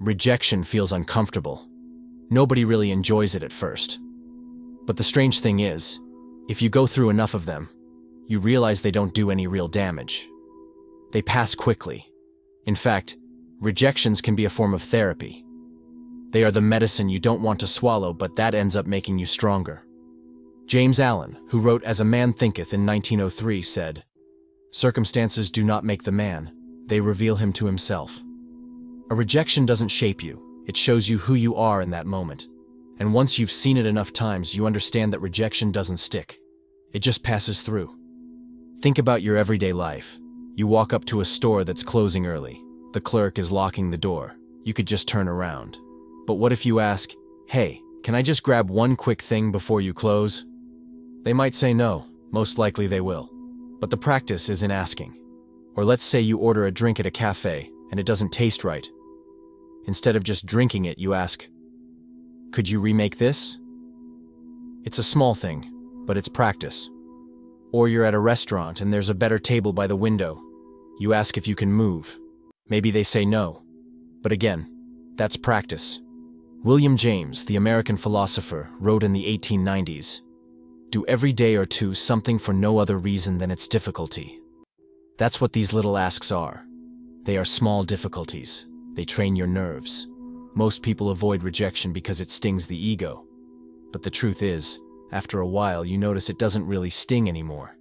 Rejection feels uncomfortable. Nobody really enjoys it at first. But the strange thing is, if you go through enough of them, you realize they don't do any real damage. They pass quickly. In fact, rejections can be a form of therapy. They are the medicine you don't want to swallow, but that ends up making you stronger. James Allen, who wrote As a Man Thinketh in 1903, said, "Circumstances do not make the man, they reveal him to himself." A rejection doesn't shape you, it shows you who you are in that moment. And once you've seen it enough times, you understand that rejection doesn't stick. It just passes through. Think about your everyday life. You walk up to a store that's closing early. The clerk is locking the door. You could just turn around. But what if you ask, "Hey, can I just grab one quick thing before you close?" They might say no. Most likely they will. But the practice is in asking. Or let's say you order a drink at a cafe and it doesn't taste right. Instead of just drinking it, you ask, "Could you remake this?" It's a small thing, but it's practice. Or you're at a restaurant and there's a better table by the window. You ask if you can move. Maybe they say no. But again, that's practice. William James, the American philosopher, wrote in the 1890s, "Do every day or two something for no other reason than its difficulty." That's what these little asks are. They are small difficulties. They train your nerves. Most people avoid rejection because it stings the ego. But the truth is, after a while you notice it doesn't really sting anymore.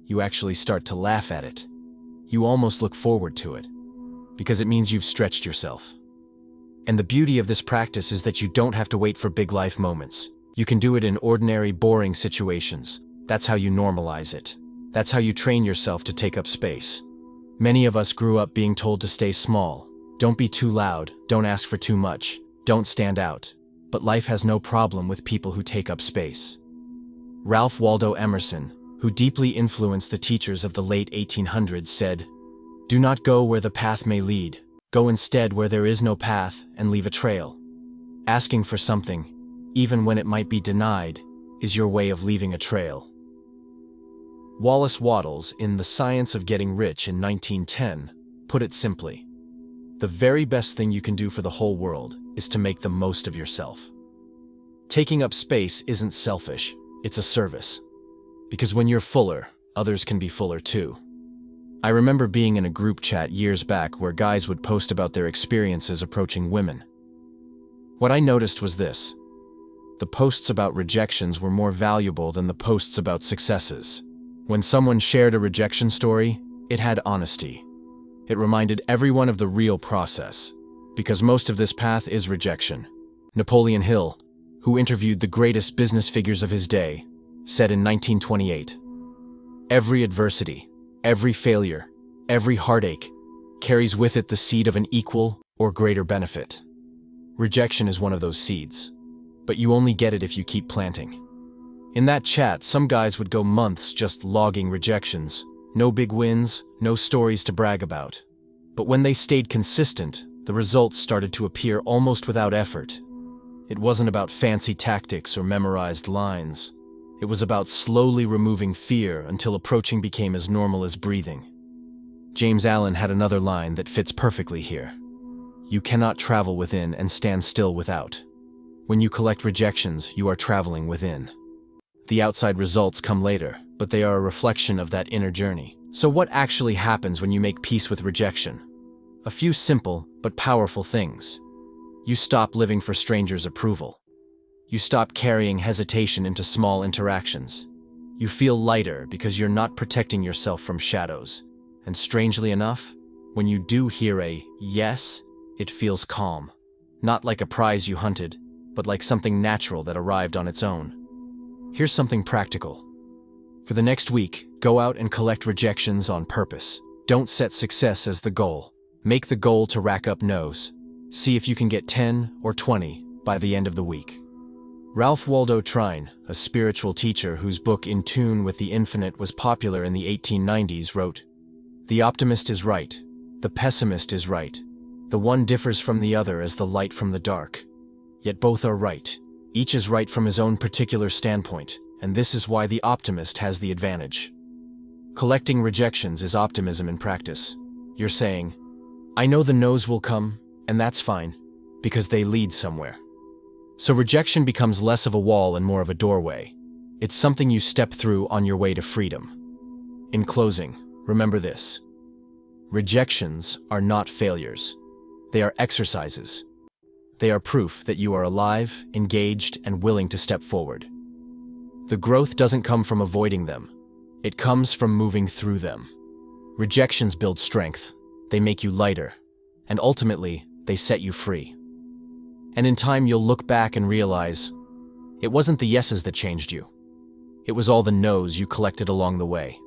You actually start to laugh at it. You almost look forward to it, because it means you've stretched yourself. And the beauty of this practice is that you don't have to wait for big life moments. You can do it in ordinary, boring situations. That's how you normalize it. That's how you train yourself to take up space. Many of us grew up being told to stay small. Don't be too loud, don't ask for too much, don't stand out. But life has no problem with people who take up space. Ralph Waldo Emerson, who deeply influenced the teachers of the late 1800s, said, "Do not go where the path may lead. Go instead where there is no path and leave a trail." Asking for something, even when it might be denied, is your way of leaving a trail. Wallace Wattles, in The Science of Getting Rich in 1910, put it simply, "The very best thing you can do for the whole world is to make the most of yourself." Taking up space isn't selfish, it's a service. Because when you're fuller, others can be fuller too. I remember being in a group chat years back where guys would post about their experiences approaching women. What I noticed was this. The posts about rejections were more valuable than the posts about successes. When someone shared a rejection story, it had honesty. It reminded everyone of the real process, because most of this path is rejection. Napoleon Hill, who interviewed the greatest business figures of his day, said in 1928, "Every adversity, every failure, every heartache carries with it the seed of an equal or greater benefit." Rejection is one of those seeds, but you only get it if you keep planting. In that chat, some guys would go months just logging rejections. No big wins, no stories to brag about. But when they stayed consistent, the results started to appear almost without effort. It wasn't about fancy tactics or memorized lines. It was about slowly removing fear until approaching became as normal as breathing. James Allen had another line that fits perfectly here. "You cannot travel within and stand still without." When you collect rejections, you are traveling within. The outside results come later, but they are a reflection of that inner journey. So what actually happens when you make peace with rejection? A few simple but powerful things. You stop living for strangers' approval. You stop carrying hesitation into small interactions. You feel lighter because you're not protecting yourself from shadows. And strangely enough, when you do hear a yes, it feels calm. Not like a prize you hunted, but like something natural that arrived on its own. Here's something practical. For the next week, go out and collect rejections on purpose. Don't set success as the goal. Make the goal to rack up no's. See if you can get 10 or 20 by the end of the week. Ralph Waldo Trine, a spiritual teacher whose book In Tune with the Infinite was popular in the 1890s, wrote, "The optimist is right. The pessimist is right. The one differs from the other as the light from the dark. Yet both are right. Each is right from his own particular standpoint, and this is why the optimist has the advantage." Collecting rejections is optimism in practice. You're saying, "I know the no's will come, and that's fine, because they lead somewhere. So rejection becomes less of a wall and more of a doorway. It's something you step through on your way to freedom. In closing, remember this. Rejections are not failures. They are exercises. They are proof that you are alive, engaged, and willing to step forward. The growth doesn't come from avoiding them. It comes from moving through them. Rejections build strength. They make you lighter. And ultimately, they set you free. And in time, you'll look back and realize it wasn't the yeses that changed you. It was all the no's you collected along the way.